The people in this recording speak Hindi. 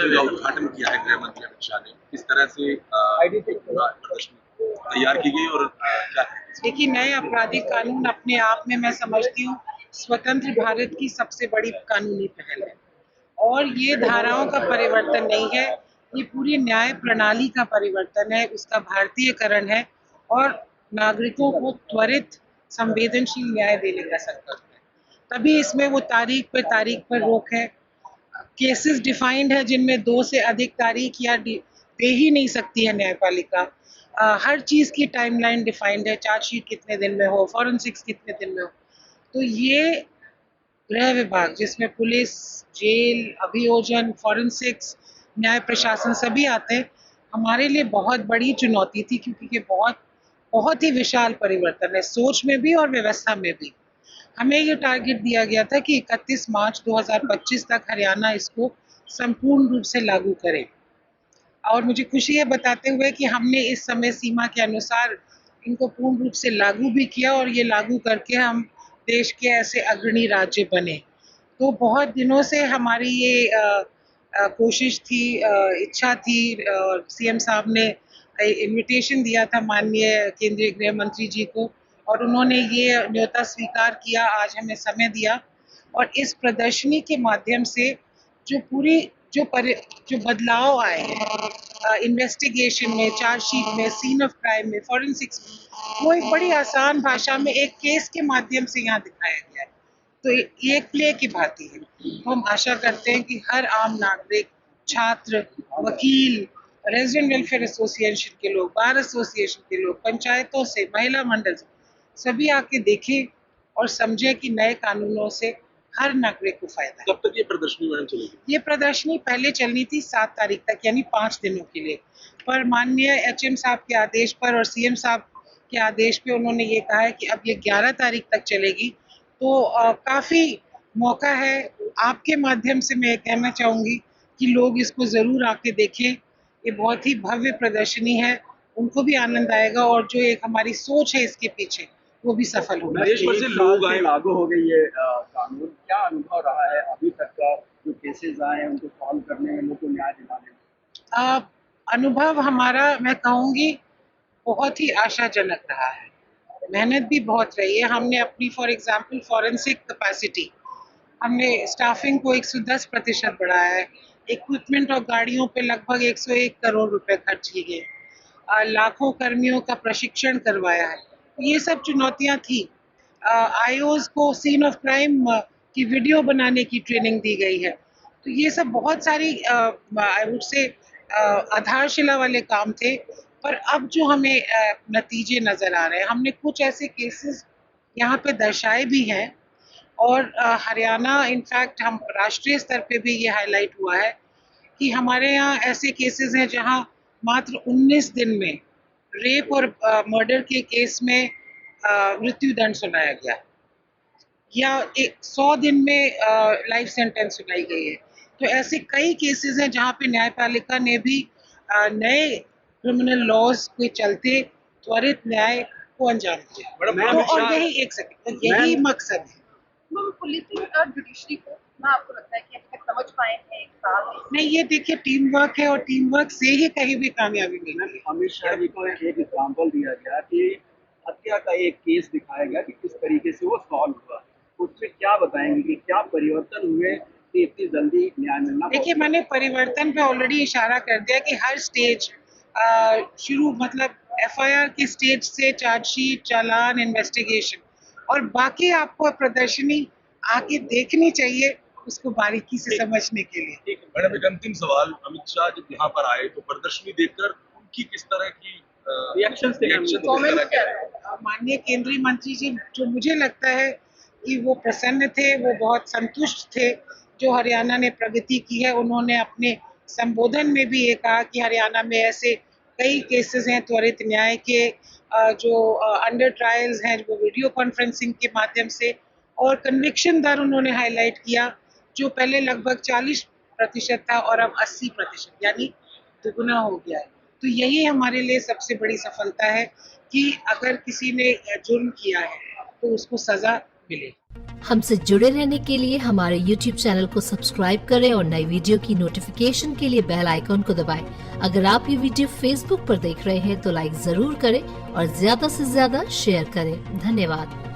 प्रदर्शनी का उद्घाटन किया है गृह मंत्री अमित शाह ने, किस तरह से पूरा प्रदर्शनी तैयार की गई और क्या? देखिए, नए आपराधिक कानून अपने आप में मैं समझती हूँ स्वतंत्र भारत की सबसे बड़ी कानूनी पहल है और ये धाराओं का परिवर्तन नहीं है, ये पूरी न्याय प्रणाली का परिवर्तन है, उसका भारतीयकरण है और नागरिकों को त्वरित संवेदनशील न्याय देने का संकल्प है। तभी इसमें वो तारीख पर रोक है। केसेस डिफाइंड है जिनमें 2 से अधिक तारीख या दे ही नहीं सकती है न्यायपालिका। हर चीज़ की टाइमलाइन डिफाइंड है, चार्जशीट कितने दिन में हो, फॉरेंसिक्स कितने दिन में हो। तो ये गृह विभाग जिसमें पुलिस, जेल, अभियोजन, फॉरेंसिक्स, न्याय प्रशासन सभी आते हैं, हमारे लिए बहुत बड़ी चुनौती थी क्योंकि ये बहुत ही विशाल परिवर्तन है, सोच में भी और व्यवस्था में भी। हमें ये टारगेट दिया गया था कि 31 मार्च 2025 तक हरियाणा इसको संपूर्ण रूप से लागू करे और मुझे खुशी है बताते हुए कि हमने इस समय सीमा के अनुसार इनको पूर्ण रूप से लागू भी किया और ये लागू करके हम देश के ऐसे अग्रणी राज्य बने। तो बहुत दिनों से हमारी ये कोशिश थी, इच्छा थी और सीएम साहब ने इनविटेशन दिया था माननीय केंद्रीय गृह मंत्री जी को और उन्होंने ये न्योता स्वीकार किया, आज हमें समय दिया और इस प्रदर्शनी के माध्यम से जो पूरी जो बदलाव आए हैं इन्वेस्टिगेशन में, चार्जशीट में, सीन ऑफ क्राइम में, फॉरेंसिक्स में, वो एक बड़ी आसान भाषा में एक केस के माध्यम से यहाँ दिखाया गया है। तो ये एक प्ले की भांति है। तो हम आशा करते हैं कि हर आम नागरिक, छात्र, वकील, रेजिडेंट वेलफेयर एसोसिएशन के लोग, बार एसोसिएशन के लोग, पंचायतों से, महिला मंडल से, सभी आके देखें और समझें कि नए कानूनों से हर नागरिक को फायदा है। कब तक ये प्रदर्शनी मैडम चलेगी? ये प्रदर्शनी पहले चलनी थी 7 तारीख तक यानी 5 दिनों के लिए, पर माननीय एचएम साहब के आदेश पर और सीएम साहब के आदेश पे उन्होंने ये कहा है कि अब ये 11 तारीख तक चलेगी। तो काफ़ी मौका है। आपके माध्यम से मैं कहना चाहूँगी कि लोग इसको ज़रूर आके देखें। ये बहुत ही भव्य प्रदर्शनी है, उनको भी आनंद आएगा और जो एक हमारी सोच है इसके पीछे वो भी सफल होगा। देश भर से लोग आए, लागू हो गई है कानून, क्या अनुभव रहा है अभी तक का? जो केसेस आए हैं उनको सॉल्व करने में, लोगों को न्याय दिलाने में? अनुभव हमारा मैं कहूँगी बहुत ही आशाजनक रहा है। मेहनत भी बहुत रही है। हमने अपनी फॉर एग्जांपल फॉरेंसिक कैपेसिटी, हमने स्टाफिंग को 110% बढ़ाया है। इक्विपमेंट और गाड़ियों पे लगभग 101 करोड़ रुपए खर्च किए गए। लाखों कर्मियों का प्रशिक्षण करवाया है। ये सब चुनौतियां थी। आईओज को सीन ऑफ क्राइम की वीडियो बनाने की ट्रेनिंग दी गई है। तो ये सब बहुत सारी आई वुड से आधारशिला वाले काम थे, पर अब जो हमें नतीजे नज़र आ रहे हैं, हमने कुछ ऐसे केसेस यहाँ पे दर्शाए भी हैं और हरियाणा इनफैक्ट हम राष्ट्रीय स्तर पे भी ये हाईलाइट हुआ है कि हमारे यहाँ ऐसे केसेस हैं जहाँ मात्र 19 दिन में रेप और मर्डर के केस में मृत्यु दंड सुनाया गया या 100 दिन में लाइफ सेंटेंस सुनाई गई है। तो ऐसे कई केसेस हैं जहाँ पे न्यायपालिका ने भी नए क्रिमिनल लॉज के चलते त्वरित न्याय को अंजाम दिया। तो और यही मकसद है। पुलिसिंग और जुडिशरी को ना आपको लगता है कि अब तक समझ पाए हैं एक साथ? नहीं, ये देखिए टीम वर्क है और टीम वर्क से ही कहीं भी कामयाबी मिलती है। अमित शाह जी को एक एग्जाम्पल दिया गया कि हत्या का एक केस दिखाया गया कि किस तरीके से वो सॉल्व हुआ, उसमें क्या बताएंगे कि क्या परिवर्तन हुए कि इतनी जल्दी न्याय मिलना? देखिए, मैंने परिवर्तन पे ऑलरेडी इशारा कर दिया कि हर स्टेज शुरू मतलब एफआईआर की स्टेज से चार्जशीट, चालान, इन्वेस्टिगेशन और बाकी आपको प्रदर्शनी आके देखनी चाहिए उसको बारीकी से समझने के लिए। ठीक है मैडम, एक अंतिम सवाल, अमित शाह जब यहाँ पर आए तो प्रदर्शनी देखकर उनकी किस तरह की रिएक्शन माननीय केंद्रीय मंत्री जी, जो मुझे लगता है कि वो प्रसन्न थे, वो बहुत संतुष्ट थे जो हरियाणा ने प्रगति की है। उन्होंने अपने संबोधन में भी ये कहा कि हरियाणा में ऐसे कई केसेस हैं त्वरित न्याय के जो अंडर ट्रायल्स हैं, वो वीडियो कॉन्फ्रेंसिंग के माध्यम से, और कन्विक्शन दर उन्होंने हाईलाइट किया जो पहले लगभग 40% था और अब 80% यानी दुगुना हो गया है। तो यही हमारे लिए सबसे बड़ी सफलता है कि अगर किसी ने जुर्म किया है तो उसको सजा मिले। हमसे जुड़े रहने के लिए हमारे YouTube चैनल को सब्सक्राइब करें और नई वीडियो की नोटिफिकेशन के लिए बेल आइकॉन को दबाएं। अगर आप ये वीडियो Facebook पर देख रहे हैं तो लाइक जरूर करें और ज्यादा से ज्यादा शेयर करें। धन्यवाद।